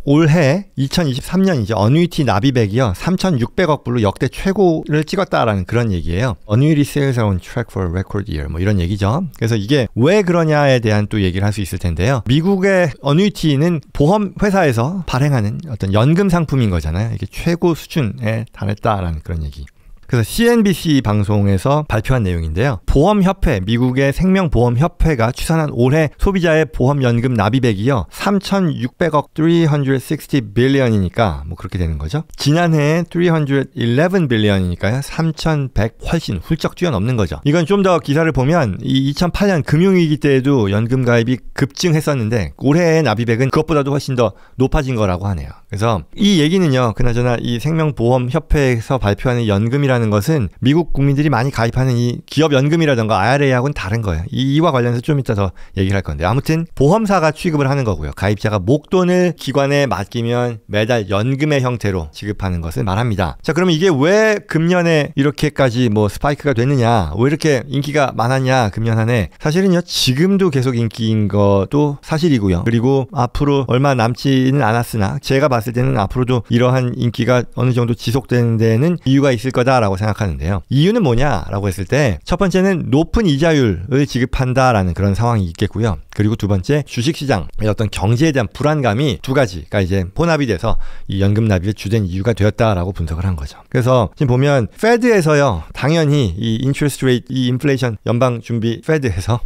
올해 2023년 이제 어뉴이티 납입액이요 3,600억 불로 역대 최고를 찍었다라는 그런 얘기예요. Annuity sales are on track for a record year 뭐 이런 얘기죠. 그래서 이게 왜 그러냐에 대한 또 얘기를 할 수 있을 텐데요. 미국의 어뉴이티는 보험 회사에서 발행하는 어떤 연금 상품인 거잖아요. 이게 최고 수준에 달했다라는 그런 얘기. 그래서 CNBC 방송에서 발표한 내용인데요. 보험협회, 미국의 생명보험협회가 추산한 올해 소비자의 보험연금 납입액이요 3,600억 360 빌리언이니까 뭐 그렇게 되는 거죠. 지난해에 311 빌리언이니까요 3,100 훨씬 훌쩍 뛰어넘는 거죠. 이건 좀 더 기사를 보면 이 2008년 금융위기 때에도 연금 가입이 급증했었는데 올해의 납입액은 그것보다도 훨씬 더 높아진 거라고 하네요. 그래서 이 얘기는요, 그나저나 이 생명보험협회에서 발표하는 연금이라는 것은 미국 국민들이 많이 가입하는 이 기업연금이라던가 IRA하고는 다른 거예요. 이와 관련해서 좀 이따 더 얘기를 할 건데, 아무튼 보험사가 취급을 하는 거고요. 가입자가 목돈을 기관에 맡기면 매달 연금의 형태로 지급하는 것을 말합니다. 자, 그러면 이게 왜 금년에 이렇게까지 뭐 스파이크가 됐느냐, 왜 이렇게 인기가 많았냐, 금년 한 해. 사실은요, 지금도 계속 인기인 것도 사실이고요. 그리고 앞으로 얼마 남지는 않았으나 제가 봤을 때는 앞으로도 이러한 인기가 어느 정도 지속되는 데는 이유가 있을 거다라고 생각하는데요. 이유는 뭐냐라고 했을 때 첫 번째는 높은 이자율을 지급한다라는 그런 상황이 있겠고요. 그리고 두 번째, 주식시장의 어떤 경제에 대한 불안감이 두 가지가 이제 혼합이 돼서 이 연금 납입의 주된 이유가 되었다라고 분석을 한 거죠. 그래서 지금 보면 페드에서요, 당연히 이 인트레스트 레이트, 이 인플레이션 연방준비 페드에서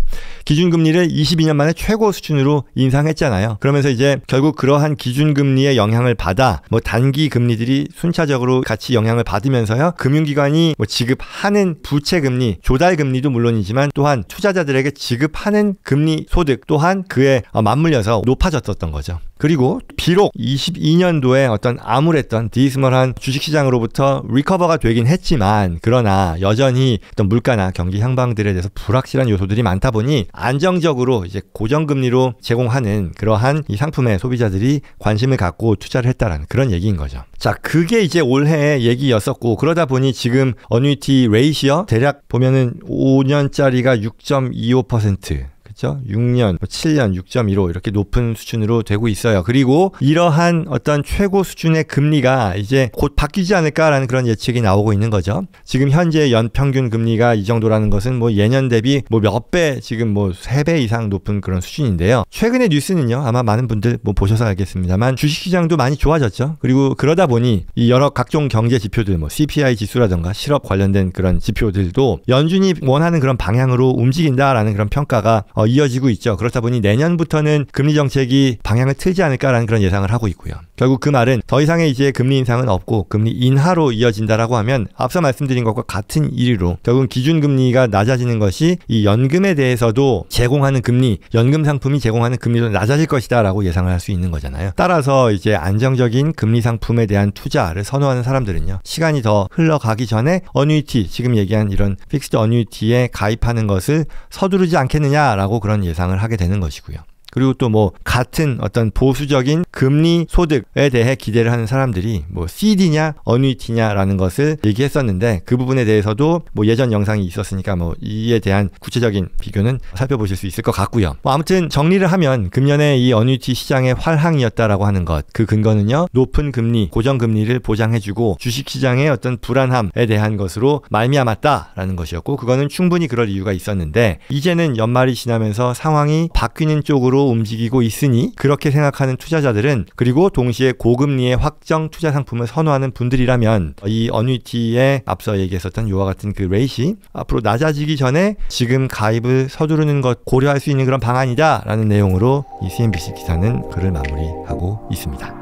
기준금리를 22년 만에 최고 수준으로 인상했잖아요. 그러면서 이제 결국 그러한 기준금리의 영향을 받아 뭐 단기 금리들이 순차적으로 같이 영향을 받으면서요, 금융기관이 뭐 지급하는 부채금리, 조달금리도 물론이지만 또한 투자자들에게 지급하는 금리 소득 또한 그에 맞물려서 높아졌었던 거죠. 그리고 비록 22년도에 어떤 암울했던 디스멀한 주식시장으로부터 리커버가 되긴 했지만, 그러나 여전히 어떤 물가나 경기 향방들에 대해서 불확실한 요소들이 많다 보니 안정적으로 이제 고정금리로 제공하는 그러한 이 상품에 소비자들이 관심을 갖고 투자를 했다라는 그런 얘기인 거죠. 자, 그게 이제 올해의 얘기였었고, 그러다 보니 지금 어뉴이티 레이시어 대략 보면은 5년짜리가 6.25%, 6년, 7년 6.15 이렇게 높은 수준으로 되고 있어요. 그리고 이러한 어떤 최고 수준의 금리가 이제 곧 바뀌지 않을까라는 그런 예측이 나오고 있는 거죠. 지금 현재 연평균 금리가 이 정도라는 것은 뭐 예년 대비 뭐 몇 배, 지금 뭐 3배 이상 높은 그런 수준인데요. 최근의 뉴스는요, 아마 많은 분들 뭐 보셔서 알겠습니다만 주식시장도 많이 좋아졌죠. 그리고 그러다 보니 이 여러 각종 경제 지표들, 뭐 CPI 지수라던가 실업 관련된 그런 지표들도 연준이 원하는 그런 방향으로 움직인다라는 그런 평가가 이어지고 있죠. 그렇다 보니 내년부터는 금리 정책이 방향을 틀지 않을까라는 그런 예상을 하고 있고요. 결국 그 말은 더 이상의 이제 금리 인상은 없고 금리 인하로 이어진다라고 하면 앞서 말씀드린 것과 같은 이유로 결국은 기준금리가 낮아지는 것이 이 연금에 대해서도 제공하는 금리, 연금 상품이 제공하는 금리도 낮아질 것이다라고 예상을 할 수 있는 거잖아요. 따라서 이제 안정적인 금리 상품에 대한 투자를 선호하는 사람들은요, 시간이 더 흘러가기 전에 어뉴이티, 지금 얘기한 이런 픽스드 어뉴이티에 가입하는 것을 서두르지 않겠느냐라고 그런 예상을 하게 되는 것이고요. 그리고 또 뭐 같은 어떤 보수적인 금리 소득에 대해 기대를 하는 사람들이 뭐 CD냐 어뉴이티냐라는 것을 얘기했었는데, 그 부분에 대해서도 뭐 예전 영상이 있었으니까 뭐 이에 대한 구체적인 비교는 살펴보실 수 있을 것 같고요. 뭐 아무튼 정리를 하면 금년에 이 어뉴이티 시장의 활황이었다라고 하는 것, 그 근거는요, 높은 금리, 고정금리를 보장해주고 주식시장의 어떤 불안함에 대한 것으로 말미암았다라는 것이었고, 그거는 충분히 그럴 이유가 있었는데, 이제는 연말이 지나면서 상황이 바뀌는 쪽으로 움직이고 있으니 그렇게 생각하는 투자자들은, 그리고 동시에 고금리의 확정 투자 상품을 선호하는 분들이라면 이 어뉴이티에 앞서 얘기했었던 이와 같은 그 레이시 앞으로 낮아지기 전에 지금 가입을 서두르는 것 고려할 수 있는 그런 방안이다 라는 내용으로 이 CNBC 기사는 글을 마무리하고 있습니다.